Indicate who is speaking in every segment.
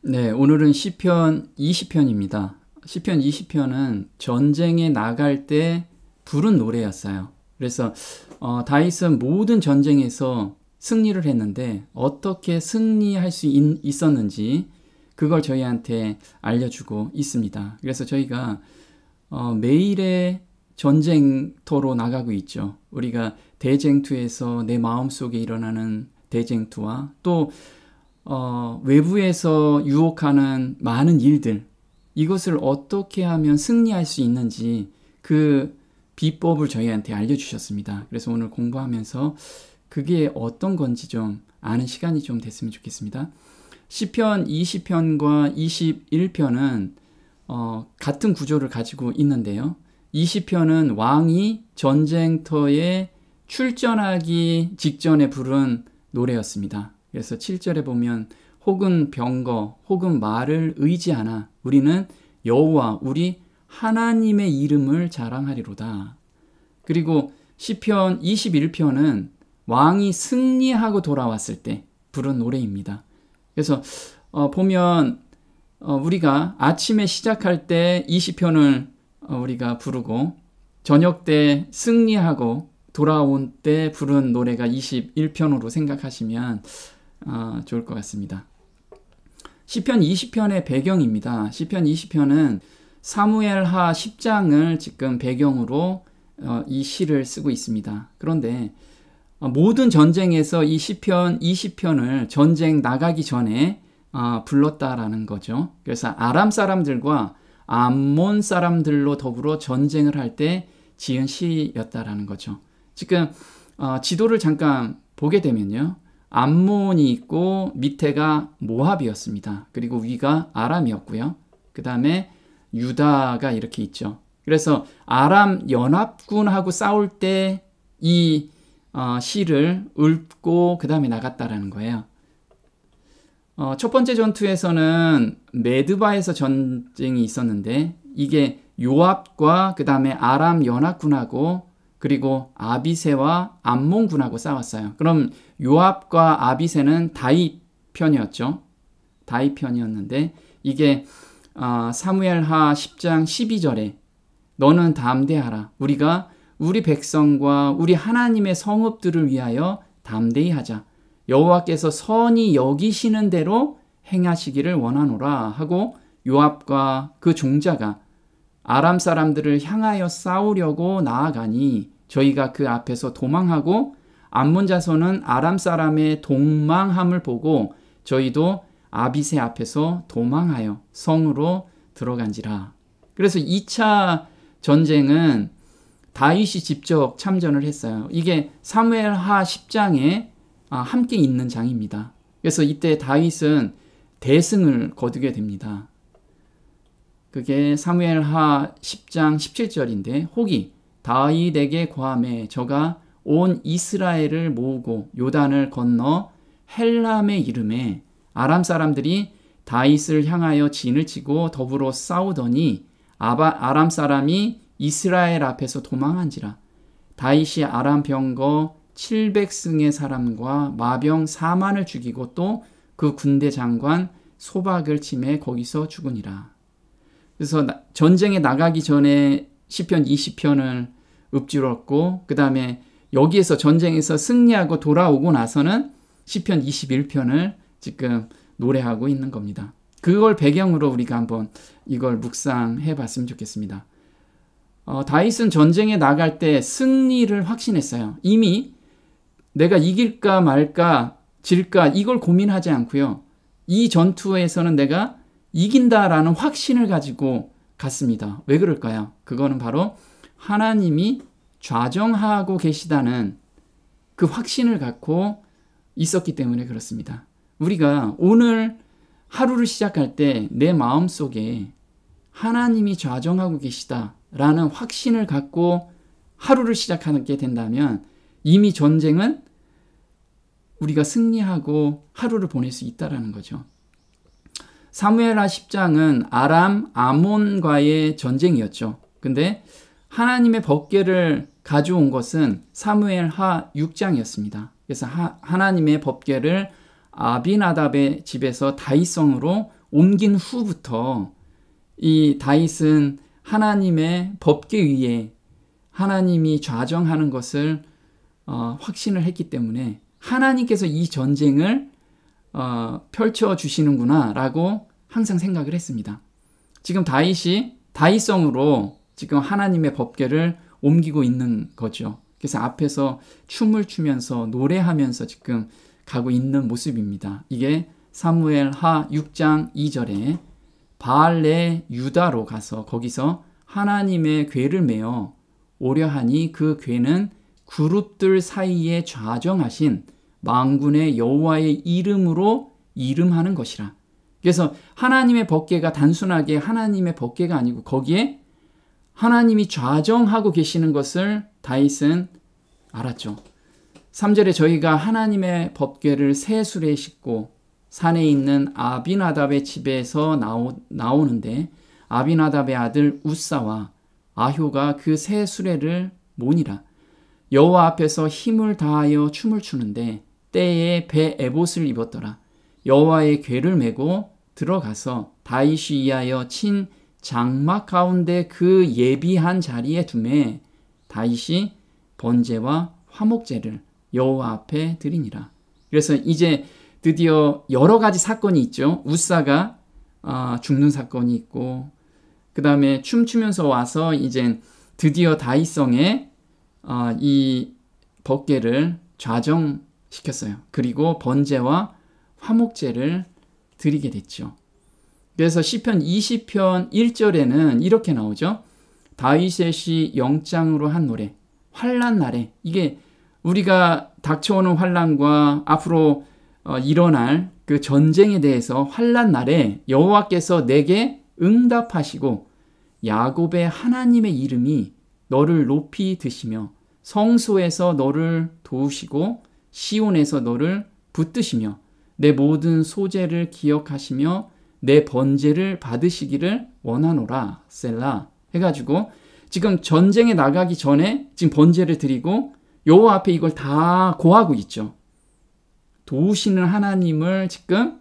Speaker 1: 네, 오늘은 시편 20편입니다. 시편 20편은 전쟁에 나갈 때 부른 노래였어요. 그래서 다윗은 모든 전쟁에서 승리를 했는데 어떻게 승리할 수 있었는지 그걸 저희한테 알려주고 있습니다. 그래서 저희가 매일의 전쟁터로 나가고 있죠. 우리가 대쟁투에서 내 마음속에 일어나는 대쟁투와 또 외부에서 유혹하는 많은 일들, 이것을 어떻게 하면 승리할 수 있는지 그 비법을 저희한테 알려주셨습니다. 그래서 오늘 공부하면서 그게 어떤 건지 좀 아는 시간이 좀 됐으면 좋겠습니다. 시편 20편과 21편은 같은 구조를 가지고 있는데요. 20편은 왕이 전쟁터에 출전하기 직전에 부른 노래였습니다. 그래서 7절에 보면 혹은 병거 혹은 말을 의지하나 우리는 여호와 우리 하나님의 이름을 자랑하리로다. 그리고 시편 21편은 왕이 승리하고 돌아왔을 때 부른 노래입니다. 그래서 보면 우리가 아침에 시작할 때 20편을 우리가 부르고 저녁 때 승리하고 돌아온 때 부른 노래가 21편으로 생각하시면 좋을 것 같습니다. 시편 20편의 배경입니다. 시편 20편은 사무엘하 10장을 지금 배경으로 이 시를 쓰고 있습니다. 그런데 모든 전쟁에서 이 시편 20편을 전쟁 나가기 전에 불렀다라는 거죠. 그래서 아람 사람들과 암몬 사람들로 더불어 전쟁을 할 때 지은 시였다라는 거죠. 지금 지도를 잠깐 보게 되면요. 암몬이 있고 밑에가 모압이었습니다. 그리고 위가 아람이었고요. 그 다음에 유다가 이렇게 있죠. 그래서 아람 연합군하고 싸울 때 이 시를 읊고 그 다음에 나갔다라는 거예요. 첫 번째 전투에서는 메드바에서 전쟁이 있었는데 이게 요압과 그 다음에 아람 연합군하고 그리고 아비새와 암몬군하고 싸웠어요. 그럼 요압과 아비새는 다윗 편이었죠. 다윗 편이었는데 이게 사무엘하 10장 12절에 너는 담대하라. 우리가 우리 백성과 우리 하나님의 성읍들을 위하여 담대히 하자. 여호와께서 선히 여기시는 대로 행하시기를 원하노라 하고 요압과 그 종자가 아람 사람들을 향하여 싸우려고 나아가니 저희가 그 앞에서 도망하고 암몬 자손은 아람 사람의 동망함을 보고 저희도 아비새 앞에서 도망하여 성으로 들어간지라. 그래서 2차 전쟁은 다윗이 직접 참전을 했어요. 이게 사무엘하 10장에 함께 있는 장입니다. 그래서 이때 다윗은 대승을 거두게 됩니다. 그게 사무엘하 10장 17절인데 혹이 다윗에게 고하매 저가 온 이스라엘을 모으고 요단을 건너 헬람의 이름에 아람 사람들이 다윗을 향하여 진을 치고 더불어 싸우더니 아람 사람이 이스라엘 앞에서 도망한지라. 다윗이 아람 병거 700승의 사람과 마병 4만을 죽이고 또 그 군대 장관 소박을 치매 거기서 죽으니라. 그래서 전쟁에 나가기 전에 시편 20편을 읊조렸고 그 다음에 여기에서 전쟁에서 승리하고 돌아오고 나서는 시편 21편을 지금 노래하고 있는 겁니다. 그걸 배경으로 우리가 한번 이걸 묵상해 봤으면 좋겠습니다. 다윗은 전쟁에 나갈 때 승리를 확신했어요. 이미 내가 이길까 말까 질까 이걸 고민하지 않고요. 이 전투에서는 내가 이긴다라는 확신을 가지고 갔습니다. 왜 그럴까요? 그거는 바로 하나님이 좌정하고 계시다는 그 확신을 갖고 있었기 때문에 그렇습니다. 우리가 오늘 하루를 시작할 때 내 마음속에 하나님이 좌정하고 계시다라는 확신을 갖고 하루를 시작하게 된다면 이미 전쟁은 우리가 승리하고 하루를 보낼 수 있다라는 거죠. 사무엘하 10장은 아람, 아몬과의 전쟁이었죠. 근데 하나님의 법궤를 가져온 것은 사무엘하 6장이었습니다. 그래서 하나님의 법궤를 아비나답의 집에서 다윗성으로 옮긴 후부터 이 다윗은 하나님의 법궤 위에 하나님이 좌정하는 것을 확신을 했기 때문에 하나님께서 이 전쟁을 펼쳐주시는구나 라고 항상 생각을 했습니다. 지금 다윗이 다윗성으로 지금 하나님의 법궤를 옮기고 있는 거죠. 그래서 앞에서 춤을 추면서 노래하면서 지금 가고 있는 모습입니다. 이게 사무엘하 6장 2절에 바알레 유다로 가서 거기서 하나님의 궤를 메어 오려 하니 그 궤는 그룹들 사이에 좌정하신 만군의 여호와의 이름으로 이름하는 것이라. 그래서 하나님의 법궤가 단순하게 하나님의 법궤가 아니고 거기에 하나님이 좌정하고 계시는 것을 다윗은 알았죠. 3절에 저희가 하나님의 법궤를 새 수레에 싣고 산에 있는 아비나답의 집에서 나오는데 아비나답의 아들 우사와 아효가 그 새 수레를 모니라. 여호와 앞에서 힘을 다하여 춤을 추는데 때에 배 에봇을 입었더라. 여호와의 궤를 메고 들어가서 다윗이 위하여 친 장막 가운데 그 예비한 자리에 두매 다윗이 번제와 화목제를 여호와 앞에 드리니라. 그래서 이제 드디어 여러 가지 사건이 있죠. 우사가 죽는 사건이 있고 그 다음에 춤추면서 와서 이제 드디어 다윗성에 이 법궤를 좌정시켰어요. 그리고 번제와 화목제를 드리게 됐죠. 그래서 시편 20편 1절에는 이렇게 나오죠. 다윗의 시 영장으로 한 노래 환난 날에 이게 우리가 닥쳐오는 환난과 앞으로 일어날 그 전쟁에 대해서 환난 날에 여호와께서 내게 응답하시고 야곱의 하나님의 이름이 너를 높이 드시며 성소에서 너를 도우시고 시온에서 너를 붙드시며 내 모든 소재를 기억하시며 내 번제를 받으시기를 원하노라 셀라 해가지고 지금 전쟁에 나가기 전에 지금 번제를 드리고 여호와 앞에 이걸 다 고하고 있죠. 도우시는 하나님을 지금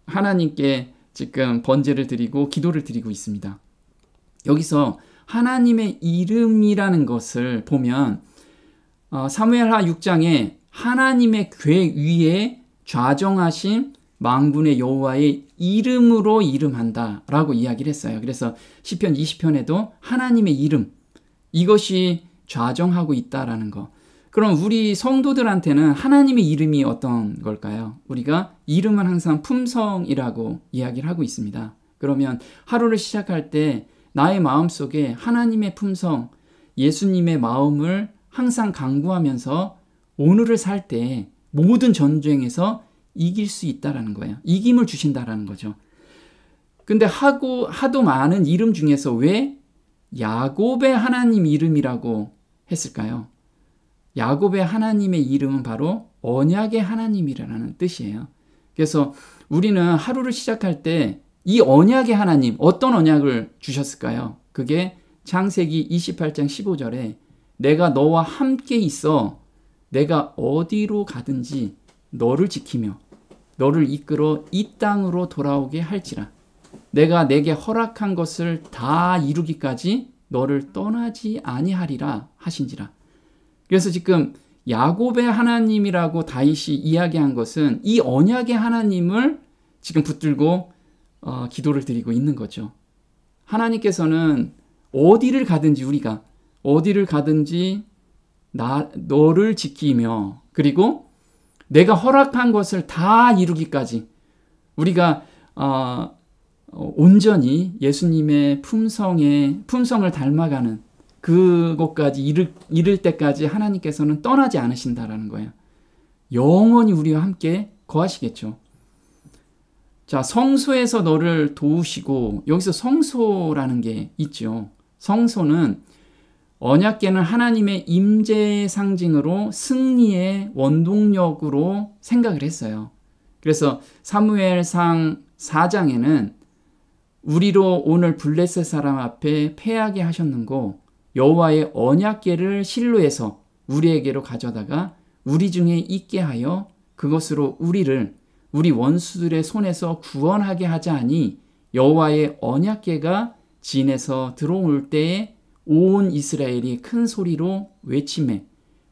Speaker 1: 하나님께 지금 번제를 드리고 기도를 드리고 있습니다. 여기서 하나님의 이름이라는 것을 보면 사무엘하 6장에 하나님의 궤 위에 좌정하신 만군의 여호와의 이름으로 이름한다 라고 이야기를 했어요. 그래서 시편 20편에도 하나님의 이름 이것이 좌정하고 있다라는 거. 그럼 우리 성도들한테는 하나님의 이름이 어떤 걸까요? 우리가 이름은 항상 품성이라고 이야기를 하고 있습니다. 그러면 하루를 시작할 때 나의 마음속에 하나님의 품성, 예수님의 마음을 항상 강구하면서 오늘을 살 때 모든 전쟁에서 이길 수 있다라는 거예요. 이김을 주신다라는 거죠. 근데 하도 많은 이름 중에서 왜 야곱의 하나님 이름이라고 했을까요? 야곱의 하나님의 이름은 바로 언약의 하나님이라는 뜻이에요. 그래서 우리는 하루를 시작할 때 이 언약의 하나님, 어떤 언약을 주셨을까요? 그게 창세기 28장 15절에 내가 너와 함께 있어 내가 어디로 가든지 너를 지키며 너를 이끌어 이 땅으로 돌아오게 할지라. 내가 내게 허락한 것을 다 이루기까지 너를 떠나지 아니하리라 하신지라. 그래서 지금 야곱의 하나님이라고 다윗이 이야기한 것은 이 언약의 하나님을 지금 붙들고 기도를 드리고 있는 거죠. 하나님께서는 어디를 가든지 우리가 어디를 가든지 너를 지키며 그리고 내가 허락한 것을 다 이루기까지 우리가 온전히 예수님의 품성을 닮아가는 그곳까지 이를 때까지 하나님께서는 떠나지 않으신다라는 거예요. 영원히 우리와 함께 거하시겠죠. 자, 성소에서 너를 도우시고 여기서 성소라는 게 있죠. 성소는 언약궤는 하나님의 임재의 상징으로 승리의 원동력으로 생각을 했어요. 그래서 사무엘상 4장에는 우리로 오늘 블레셋 사람 앞에 패하게 하셨는고 여호와의 언약궤를 실로에서 우리에게로 가져다가 우리 중에 있게 하여 그것으로 우리를 우리 원수들의 손에서 구원하게 하자니 여호와의 언약궤가 진에서 들어올 때에 온 이스라엘이 큰 소리로 외치매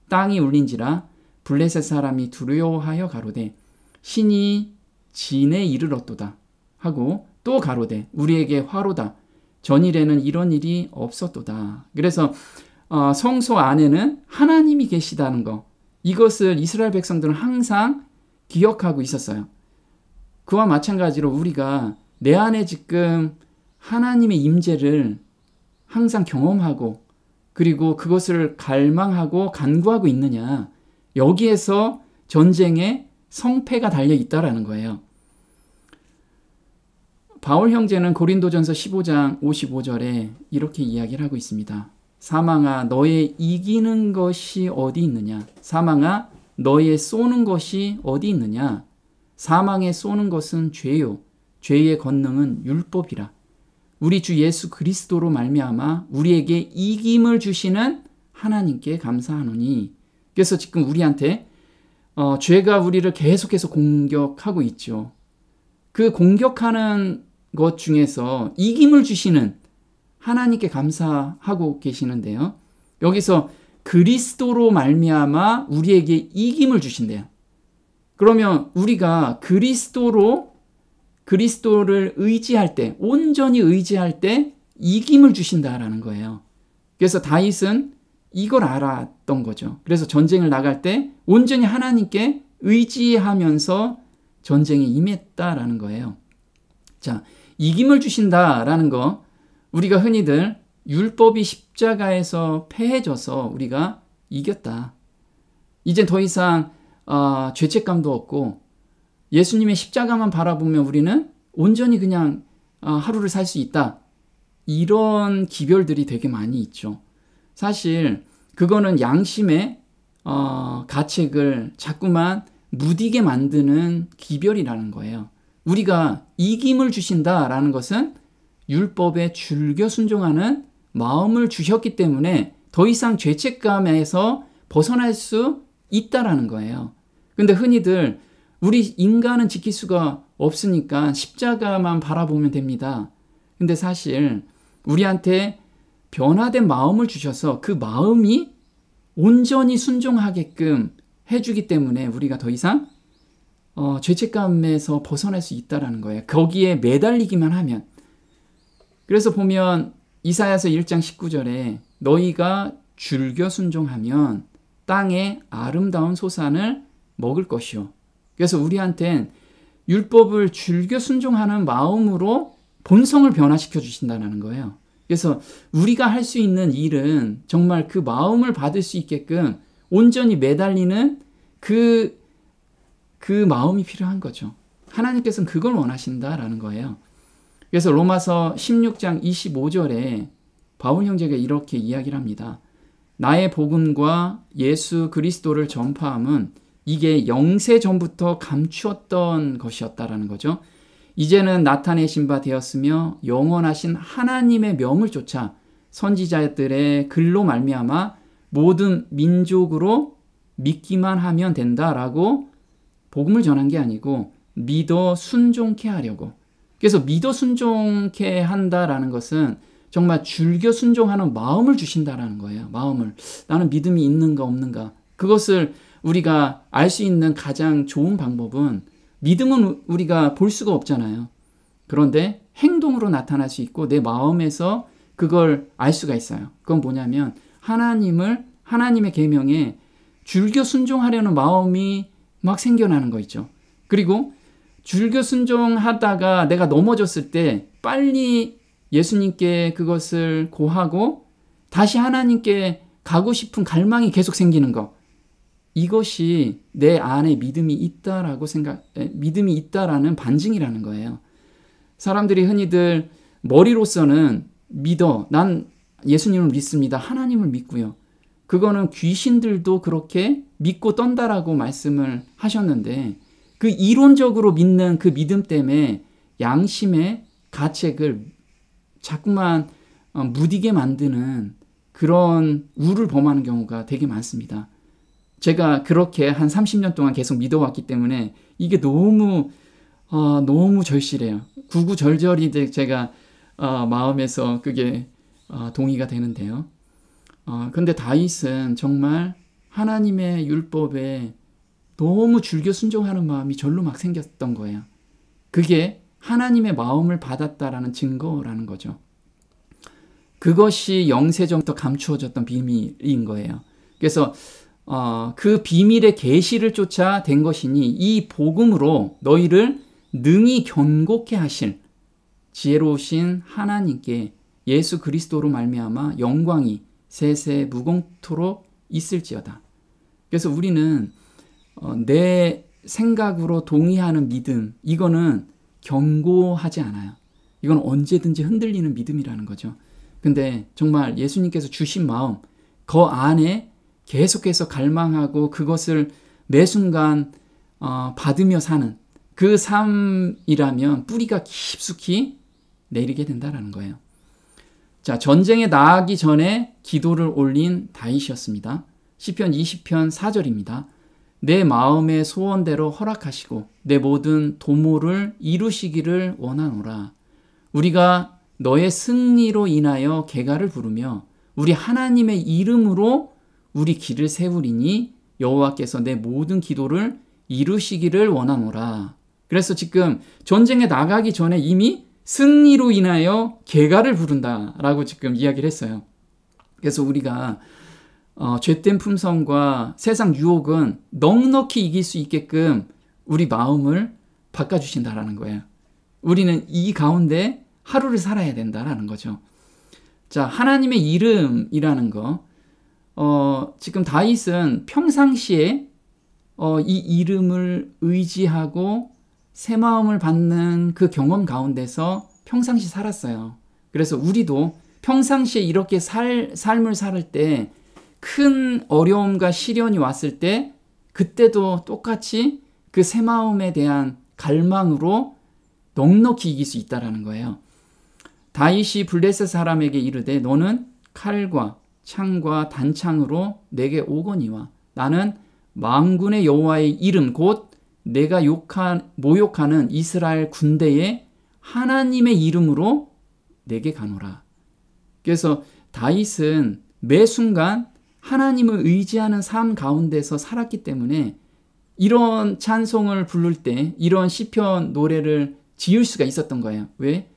Speaker 1: 땅이 울린지라 블레셋 사람이 두려워하여 가로되 신이 진에 이르렀도다 하고 또 가로되 우리에게 화로다 전일에는 이런 일이 없었도다. 그래서 성소 안에는 하나님이 계시다는 거, 이것을 이스라엘 백성들은 항상 기억하고 있었어요. 그와 마찬가지로 우리가 내 안에 지금 하나님의 임재를 항상 경험하고 그리고 그것을 갈망하고 간구하고 있느냐, 여기에서 전쟁의 성패가 달려 있다라는 거예요. 바울 형제는 고린도전서 15장 55절에 이렇게 이야기를 하고 있습니다. 사망아 너의 이기는 것이 어디 있느냐? 사망아 너의 쏘는 것이 어디 있느냐? 사망에 쏘는 것은 죄요 죄의 권능은 율법이라. 우리 주 예수 그리스도로 말미암아 우리에게 이김을 주시는 하나님께 감사하노니. 그래서 지금 우리한테 죄가 우리를 계속해서 공격하고 있죠. 그 공격하는 것 중에서 이김을 주시는 하나님께 감사하고 계시는데요. 여기서 그리스도로 말미암아 우리에게 이김을 주신대요. 그러면 우리가 그리스도를 의지할 때, 온전히 의지할 때 이김을 주신다라는 거예요. 그래서 다윗은 이걸 알았던 거죠. 그래서 전쟁을 나갈 때 온전히 하나님께 의지하면서 전쟁에 임했다라는 거예요. 자, 이김을 주신다라는 거, 우리가 흔히들 율법이 십자가에서 패해져서 우리가 이겼다. 이제 더 이상 죄책감도 없고 예수님의 십자가만 바라보면 우리는 온전히 그냥 하루를 살 수 있다. 이런 기별들이 되게 많이 있죠. 사실 그거는 양심의 가책을 자꾸만 무디게 만드는 기별이라는 거예요. 우리가 이김을 주신다라는 것은 율법에 즐겨 순종하는 마음을 주셨기 때문에 더 이상 죄책감에서 벗어날 수 있다라는 거예요. 근데 흔히들 우리 인간은 지킬 수가 없으니까 십자가만 바라보면 됩니다. 근데 사실 우리한테 변화된 마음을 주셔서 그 마음이 온전히 순종하게끔 해주기 때문에 우리가 더 이상 죄책감에서 벗어날 수 있다는 거예요. 거기에 매달리기만 하면. 그래서 보면 이사야서 1장 19절에 너희가 즐겨 순종하면 땅의 아름다운 소산을 먹을 것이요. 그래서 우리한텐 율법을 즐겨 순종하는 마음으로 본성을 변화시켜 주신다는 거예요. 그래서 우리가 할 수 있는 일은 정말 그 마음을 받을 수 있게끔 온전히 매달리는 그 마음이 필요한 거죠. 하나님께서는 그걸 원하신다라는 거예요. 그래서 로마서 16장 25절에 바울 형제가 이렇게 이야기를 합니다. 나의 복음과 예수 그리스도를 전파함은 이게 영세 전부터 감추었던 것이었다라는 거죠. 이제는 나타내신 바 되었으며 영원하신 하나님의 명을 쫓아 선지자들의 글로 말미암아 모든 민족으로 믿기만 하면 된다라고 복음을 전한 게 아니고 믿어 순종케 하려고. 그래서 믿어 순종케 한다라는 것은 정말 즐겨 순종하는 마음을 주신다라는 거예요. 마음을. 나는 믿음이 있는가 없는가. 그것을 우리가 알 수 있는 가장 좋은 방법은, 믿음은 우리가 볼 수가 없잖아요. 그런데 행동으로 나타날 수 있고 내 마음에서 그걸 알 수가 있어요. 그건 뭐냐면 하나님의 계명에 즐겨 순종하려는 마음이 막 생겨나는 거 있죠. 그리고 즐겨 순종하다가 내가 넘어졌을 때 빨리 예수님께 그것을 고하고 다시 하나님께 가고 싶은 갈망이 계속 생기는 거. 이것이 내 안에 믿음이 있다라는 반증이라는 거예요. 사람들이 흔히들 머리로서는 난 예수님을 믿습니다. 하나님을 믿고요. 그거는 귀신들도 그렇게 믿고 떤다라고 말씀을 하셨는데, 그 이론적으로 믿는 그 믿음 때문에 양심의 가책을 자꾸만 무디게 만드는 그런 우를 범하는 경우가 되게 많습니다. 제가 그렇게 한 30년 동안 계속 믿어왔기 때문에 이게 너무 절실해요. 구구절절이 제가 마음에서 그게 동의가 되는데요. 근데 다윗은 정말 하나님의 율법에 너무 줄겨 순종하는 마음이 절로 막 생겼던 거예요. 그게 하나님의 마음을 받았다라는 증거라는 거죠. 그것이 영세전부터 감추어졌던 비밀인 거예요. 그래서 그 비밀의 계시를 쫓아 된 것이니 이 복음으로 너희를 능히 견고케 하실 지혜로우신 하나님께 예수 그리스도로 말미암아 영광이 세세 무궁토록 있을지어다. 그래서 우리는 내 생각으로 동의하는 믿음, 이거는 견고하지 않아요. 이건 언제든지 흔들리는 믿음이라는 거죠. 근데 정말 예수님께서 주신 마음, 그 안에 계속해서 갈망하고 그것을 매 순간 받으며 사는 그 삶이라면 뿌리가 깊숙이 내리게 된다는 거예요. 자, 전쟁에 나가기 전에 기도를 올린 다윗이었습니다. 시편 20편 4절입니다. 내 마음의 소원대로 허락하시고 내 모든 도모를 이루시기를 원하노라. 우리가 너의 승리로 인하여 개가를 부르며 우리 하나님의 이름으로 우리 길을 세우리니 여호와께서 내 모든 기도를 이루시기를 원하노라. 그래서 지금 전쟁에 나가기 전에 이미 승리로 인하여 개가를 부른다라고 지금 이야기를 했어요. 그래서 우리가 죄된 품성과 세상 유혹은 넉넉히 이길 수 있게끔 우리 마음을 바꿔주신다라는 거예요. 우리는 이 가운데 하루를 살아야 된다라는 거죠. 자, 하나님의 이름이라는 거, 지금 다윗은 평상시에 이 이름을 의지하고 새 마음을 받는 그 경험 가운데서 평상시 살았어요. 그래서 우리도 평상시에 이렇게 삶을 살 때 큰 어려움과 시련이 왔을 때 그때도 똑같이 그 새 마음에 대한 갈망으로 넉넉히 이길 수 있다는 거예요. 다윗이 블레셋 사람에게 이르되 너는 칼과 창과 단창으로 내게 오거니와 나는 만군의 여호와의 이름 곧 내가 모욕하는 이스라엘 군대의 하나님의 이름으로 내게 가노라. 그래서 다윗은 매 순간 하나님을 의지하는 삶 가운데서 살았기 때문에 이런 찬송을 부를 때 이런 시편 노래를 지을 수가 있었던 거예요. 왜?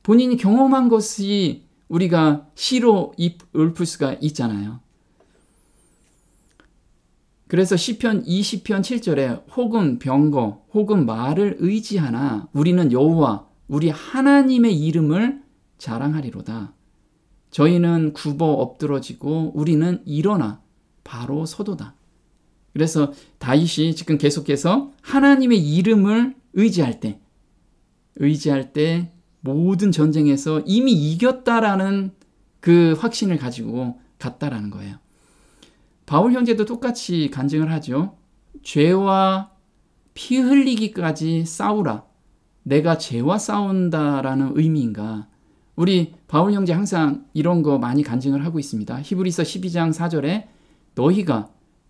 Speaker 1: 본인이 경험한 것이 우리가 시로 읊을 수가 있잖아요. 그래서 시편 20편 7절에 혹은 병거 혹은 말을 의지하나 우리는 여호와 우리 하나님의 이름을 자랑하리로다. 저희는 굽어 엎드러지고 우리는 일어나 바로 서도다. 그래서 다윗이 지금 계속해서 하나님의 이름을 의지할 때 모든 전쟁에서 이미 이겼다라는 그 확신을 가지고 갔다라는 거예요. 바울 형제도 똑같이 간증을 하죠. 죄와 피 흘리기까지 싸우라. 내가 죄와 싸운다라는 의미인가? 우리 바울 형제 항상 이런 거 많이 간증을 하고 있습니다. 히브리서 12장 4절에 너희가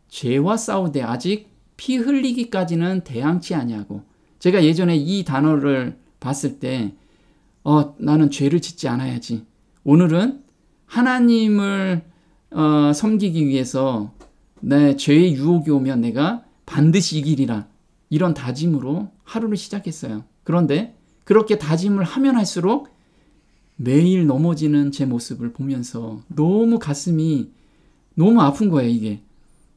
Speaker 1: 죄와 싸우되 아직 피 흘리기까지는 대항치 아니하고, 제가 예전에 이 단어를 봤을 때 나는 죄를 짓지 않아야지. 오늘은 하나님을 섬기기 위해서 내 죄의 유혹이 오면 내가 반드시 이기리라. 이런 다짐으로 하루를 시작했어요. 그런데 그렇게 다짐을 하면 할수록 매일 넘어지는 제 모습을 보면서 너무 가슴이 너무 아픈 거예요, 이게.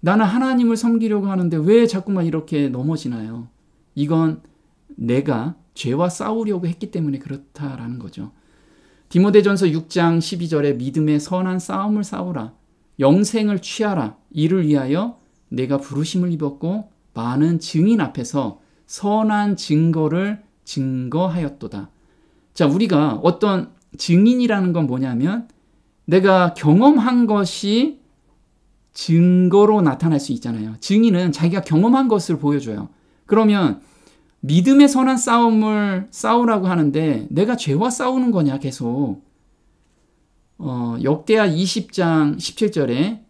Speaker 1: 나는 하나님을 섬기려고 하는데 왜 자꾸만 이렇게 넘어지나요? 이건 내가 죄와 싸우려고 했기 때문에 그렇다라는 거죠. 디모데전서 6장 12절에 믿음의 선한 싸움을 싸우라. 영생을 취하라. 이를 위하여 내가 부르심을 입었고 많은 증인 앞에서 선한 증거를 증거하였도다. 자, 우리가 어떤 증인이라는 건 뭐냐면 내가 경험한 것이 증거로 나타날 수 있잖아요. 증인은 자기가 경험한 것을 보여줘요. 그러면 믿음의 선한 싸움을 싸우라고 하는데 내가 죄와 싸우는 거냐 계속. 역대하 20장 17절에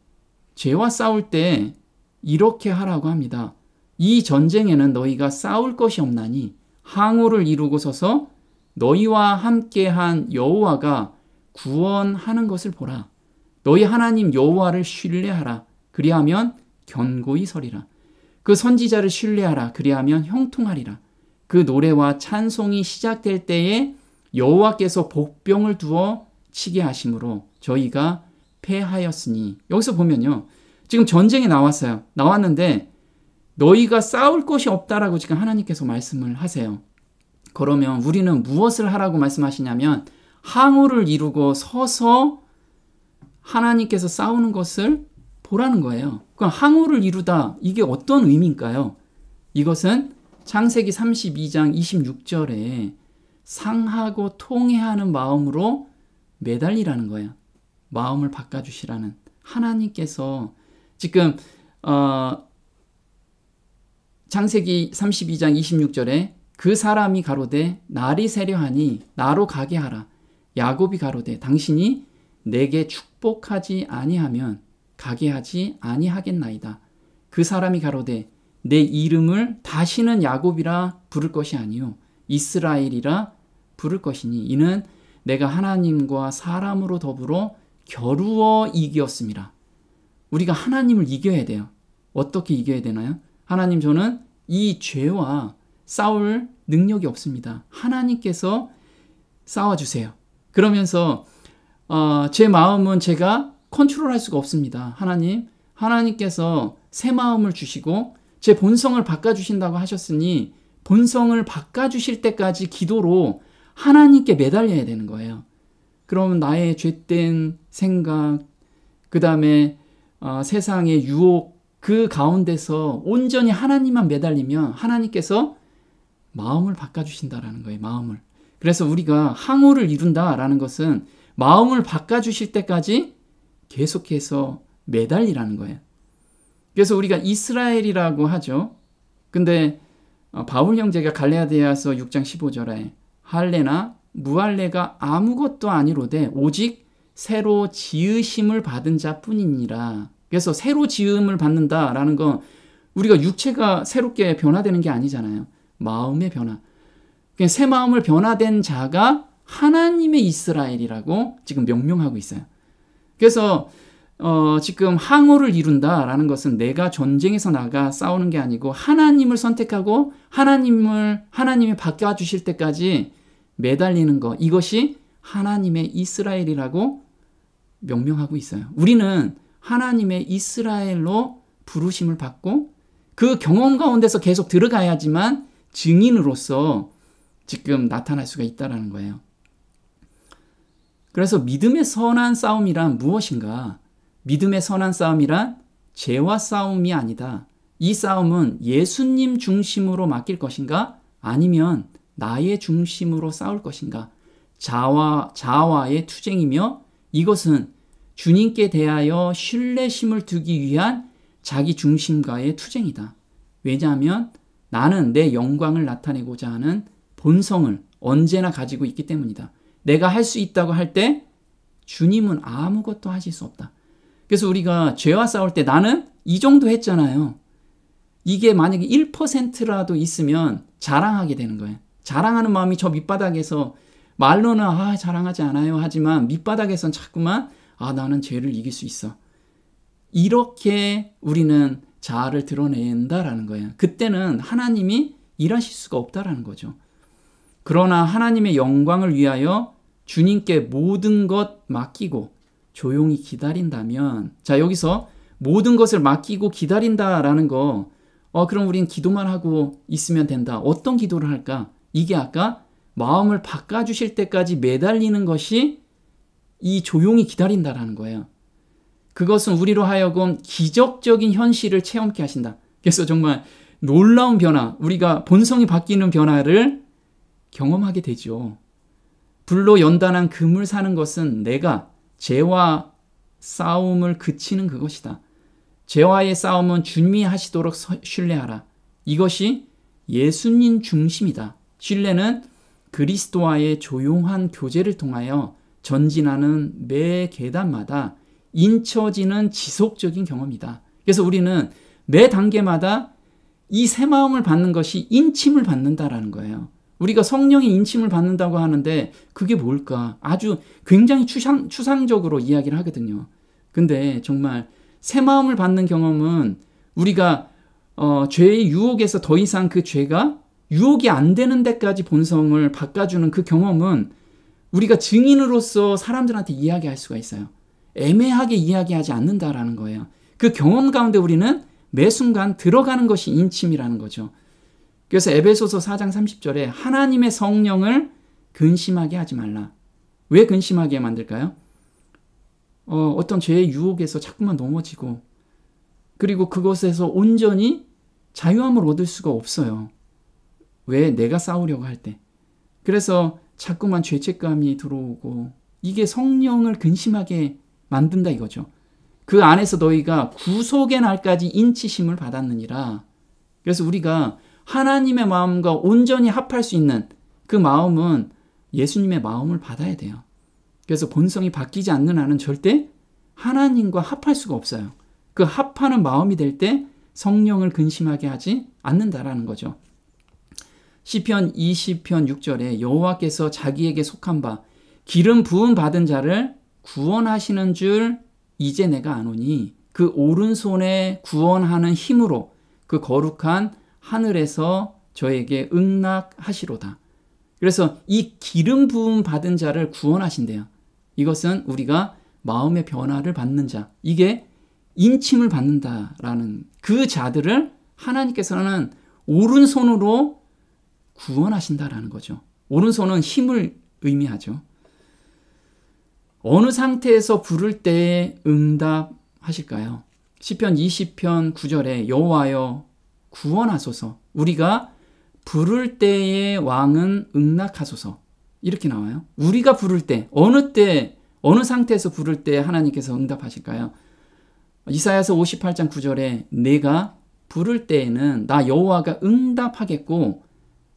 Speaker 1: 죄와 싸울 때 이렇게 하라고 합니다. 이 전쟁에는 너희가 싸울 것이 없나니 항우를 이루고 서서 너희와 함께한 여호와가 구원하는 것을 보라. 너희 하나님 여호와를 신뢰하라. 그리하면 견고히 서리라. 그 선지자를 신뢰하라. 그리하면 형통하리라. 그 노래와 찬송이 시작될 때에 여호와께서 복병을 두어 치게 하심으로 저희가 패하였으니. 여기서 보면요, 지금 전쟁이 나왔는데 너희가 싸울 것이 없다라고 지금 하나님께서 말씀을 하세요. 그러면 우리는 무엇을 하라고 말씀하시냐면 항우를 이루고 서서 하나님께서 싸우는 것을 보라는 거예요. 그럼 항우를 이루다, 이게 어떤 의미인가요? 이것은 창세기 32장 26절에 상하고 통회하는 마음으로 매달리라는 거예요. 마음을 바꿔주시라는, 하나님께서 지금 창세기 32장 26절에 그 사람이 가로되 날이 세려하니 나로 가게 하라. 야곱이 가로되 당신이 내게 축복하지 아니하면 가게 하지 아니하겠나이다. 그 사람이 가로되 내 이름을 다시는 야곱이라 부를 것이 아니요 이스라엘이라 부를 것이니 이는 내가 하나님과 사람으로 더불어 겨루어 이겼습니다. 우리가 하나님을 이겨야 돼요. 어떻게 이겨야 되나요? 하나님, 저는 이 죄와 싸울 능력이 없습니다. 하나님께서 싸워주세요. 그러면서 제 마음은 제가 컨트롤할 수가 없습니다. 하나님께서 새 마음을 주시고 제 본성을 바꿔주신다고 하셨으니 본성을 바꿔주실 때까지 기도로 하나님께 매달려야 되는 거예요. 그러면 나의 죄된 생각, 그 다음에 세상의 유혹, 그 가운데서 온전히 하나님만 매달리면 하나님께서 마음을 바꿔주신다라는 거예요. 마음을. 그래서 우리가 항우를 이룬다라는 것은 마음을 바꿔주실 때까지 계속해서 매달리라는 거예요. 그래서 우리가 이스라엘이라고 하죠. 근데 바울 형제가 갈라디아서 6장 15절에 할례나 무할례가 아무것도 아니로되 오직 새로 지으심을 받은 자뿐이니라. 그래서 새로 지음을 받는다라는 건 우리가 육체가 새롭게 변화되는 게 아니잖아요. 마음의 변화. 새 마음을 변화된 자가 하나님의 이스라엘이라고 지금 명명하고 있어요. 그래서 지금 항우를 이룬다라는 것은 내가 전쟁에서 나가 싸우는 게 아니고 하나님을 선택하고 하나님이 바꿔주실 때까지 매달리는 것, 이것이 하나님의 이스라엘이라고 명명하고 있어요. 우리는 하나님의 이스라엘로 부르심을 받고 그 경험 가운데서 계속 들어가야지만 증인으로서 지금 나타날 수가 있다는 거예요. 그래서 믿음의 선한 싸움이란 무엇인가? 믿음의 선한 싸움이란 죄와 싸움이 아니다. 이 싸움은 예수님 중심으로 맡길 것인가? 아니면 나의 중심으로 싸울 것인가? 자아와의 투쟁이며 이것은 주님께 대하여 신뢰심을 두기 위한 자기 중심과의 투쟁이다. 왜냐하면 나는 내 영광을 나타내고자 하는 본성을 언제나 가지고 있기 때문이다. 내가 할 수 있다고 할 때 주님은 아무것도 하실 수 없다. 그래서 우리가 죄와 싸울 때 나는 이 정도 했잖아요. 이게 만약에 1%라도 있으면 자랑하게 되는 거예요. 자랑하는 마음이 저 밑바닥에서 말로는 자랑하지 않아요 하지만 밑바닥에선 자꾸만 나는 죄를 이길 수 있어. 이렇게 우리는 자아를 드러낸다라는 거예요. 그때는 하나님이 일하실 수가 없다라는 거죠. 그러나 하나님의 영광을 위하여 주님께 모든 것 맡기고 조용히 기다린다면, 자, 여기서 모든 것을 맡기고 기다린다라는 거, 그럼 우린 기도만 하고 있으면 된다. 어떤 기도를 할까? 이게 아까 마음을 바꿔주실 때까지 매달리는 것이 이 조용히 기다린다라는 거예요. 그것은 우리로 하여금 기적적인 현실을 체험케 하신다. 그래서 정말 놀라운 변화, 우리가 본성이 바뀌는 변화를 경험하게 되죠. 불로 연단한 금을 사는 것은 내가 죄와 싸움을 그치는 그것이다. 죄와의 싸움은 주님이 하시도록 신뢰하라. 이것이 예수님 중심이다. 신뢰는 그리스도와의 조용한 교제를 통하여 전진하는 매 계단마다 인쳐지는 지속적인 경험이다. 그래서 우리는 매 단계마다 이 새 마음을 받는 것이 인침을 받는다라는 거예요. 우리가 성령의 인침을 받는다고 하는데 그게 뭘까? 아주 굉장히 추상적으로 이야기를 하거든요. 근데 정말 새 마음을 받는 경험은 우리가 죄의 유혹에서 더 이상 그 죄가 유혹이 안 되는 데까지 본성을 바꿔주는 그 경험은 우리가 증인으로서 사람들한테 이야기할 수가 있어요. 애매하게 이야기하지 않는다라는 거예요. 그 경험 가운데 우리는 매 순간 들어가는 것이 인침이라는 거죠. 그래서 에베소서 4장 30절에 하나님의 성령을 근심하게 하지 말라. 왜 근심하게 만들까요? 어떤 죄의 유혹에서 자꾸만 넘어지고 그리고 그것에서 온전히 자유함을 얻을 수가 없어요. 왜? 내가 싸우려고 할 때. 그래서 자꾸만 죄책감이 들어오고 이게 성령을 근심하게 만든다 이거죠. 그 안에서 너희가 구속의 날까지 인치심을 받았느니라. 그래서 우리가 하나님의 마음과 온전히 합할 수 있는 그 마음은 예수님의 마음을 받아야 돼요. 그래서 본성이 바뀌지 않는 한은 절대 하나님과 합할 수가 없어요. 그 합하는 마음이 될 때 성령을 근심하게 하지 않는다라는 거죠. 시편 20편 6절에 여호와께서 자기에게 속한 바 기름 부음 받은 자를 구원하시는 줄 이제 내가 아노니 그 오른손에 구원하는 힘으로 그 거룩한 하늘에서 저에게 응낙하시로다. 그래서 이 기름 부음 받은 자를 구원하신대요. 이것은 우리가 마음의 변화를 받는 자, 이게 인침을 받는다라는 그 자들을 하나님께서는 오른손으로 구원하신다라는 거죠. 오른손은 힘을 의미하죠. 어느 상태에서 부를 때에 응답하실까요? 시편 20편 9절에 여호와여 구원하소서. 우리가 부를 때의 왕은 응낙하소서. 이렇게 나와요. 우리가 부를 때, 어느 상태에서 부를 때 하나님께서 응답하실까요? 이사야서 58장 9절에 내가 부를 때에는 나 여호와가 응답하겠고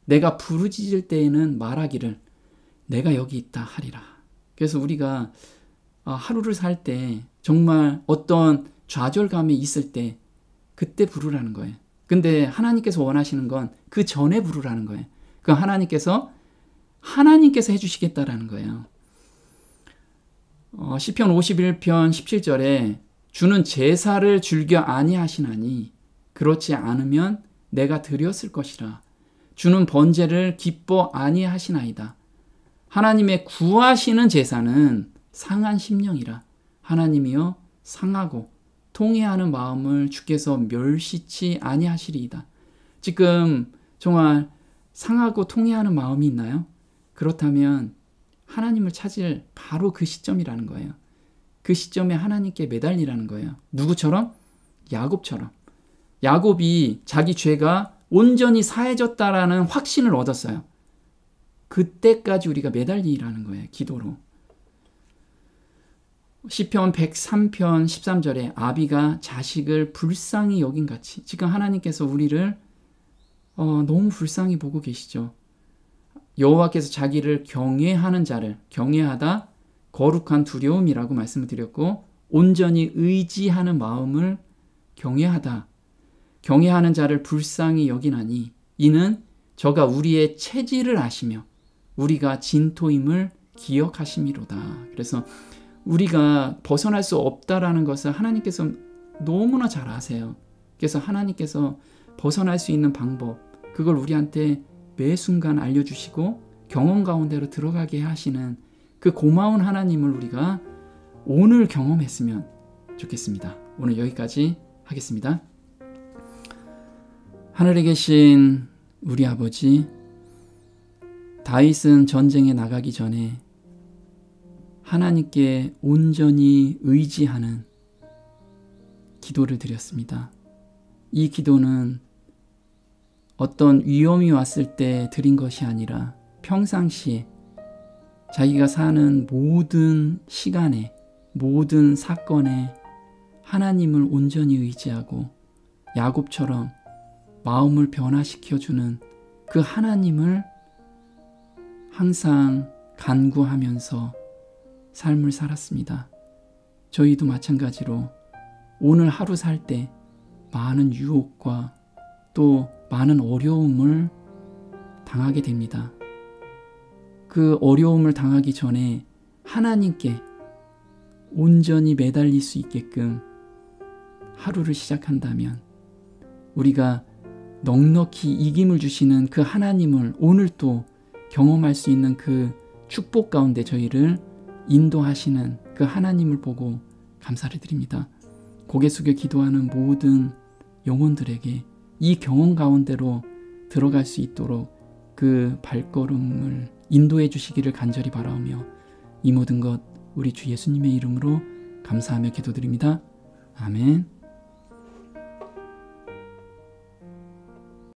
Speaker 1: 내가 부르짖을 때에는 말하기를 내가 여기 있다 하리라. 그래서 우리가 하루를 살 때 정말 어떤 좌절감이 있을 때 그때 부르라는 거예요. 근데 하나님께서 원하시는 건 그 전에 부르라는 거예요. 그 하나님께서 해주시겠다라는 거예요. 시편 51편 17절에 주는 제사를 즐겨 아니하시나니 그렇지 않으면 내가 드렸을 것이라. 주는 번제를 기뻐 아니하시나이다. 하나님의 구하시는 제사는 상한 심령이라. 하나님이여 상하고 통회하는 마음을 주께서 멸시치 아니하시리이다. 지금 정말 상하고 통회하는 마음이 있나요? 그렇다면 하나님을 찾을 바로 그 시점이라는 거예요. 그 시점에 하나님께 매달리라는 거예요. 누구처럼? 야곱처럼. 야곱이 자기 죄가 온전히 사해졌다라는 확신을 얻었어요. 그때까지 우리가 매달리라는 거예요. 기도로. 시편 103편 13절에 아비가 자식을 불쌍히 여긴 같이. 지금 하나님께서 우리를 너무 불쌍히 보고 계시죠. 여호와께서 자기를 경외하는 자를, 경외하다 거룩한 두려움이라고 말씀을 드렸고, 온전히 의지하는 마음을 경외하다, 경외하는 자를 불쌍히 여기나니 이는 저가 우리의 체질을 아시며 우리가 진토임을 기억하심이로다. 그래서 우리가 벗어날 수 없다라는 것을 하나님께서 너무나 잘 아세요. 그래서 하나님께서 벗어날 수 있는 방법, 그걸 우리한테 매 순간 알려주시고 경험 가운데로 들어가게 하시는 그 고마운 하나님을 우리가 오늘 경험했으면 좋겠습니다. 오늘 여기까지 하겠습니다. 하늘에 계신 우리 아버지, 다윗은 전쟁에 나가기 전에 하나님께 온전히 의지하는 기도를 드렸습니다. 이 기도는 어떤 위험이 왔을 때 드린 것이 아니라 평상시에 자기가 사는 모든 시간에, 모든 사건에 하나님을 온전히 의지하고 야곱처럼 마음을 변화시켜주는 그 하나님을 항상 간구하면서 삶을 살았습니다. 저희도 마찬가지로 오늘 하루 살 때 많은 유혹과 또 많은 어려움을 당하게 됩니다. 그 어려움을 당하기 전에 하나님께 온전히 매달릴 수 있게끔 하루를 시작한다면 우리가 넉넉히 이김을 주시는 그 하나님을 오늘 또 경험할 수 있는 그 축복 가운데 저희를 인도하시는 그 하나님을 보고 감사를 드립니다. 고개 숙여 기도하는 모든 영혼들에게 이 경험 가운데로 들어갈 수 있도록 그 발걸음을 인도해 주시기를 간절히 바라오며 이 모든 것 우리 주 예수님의 이름으로 감사하며 기도드립니다. 아멘.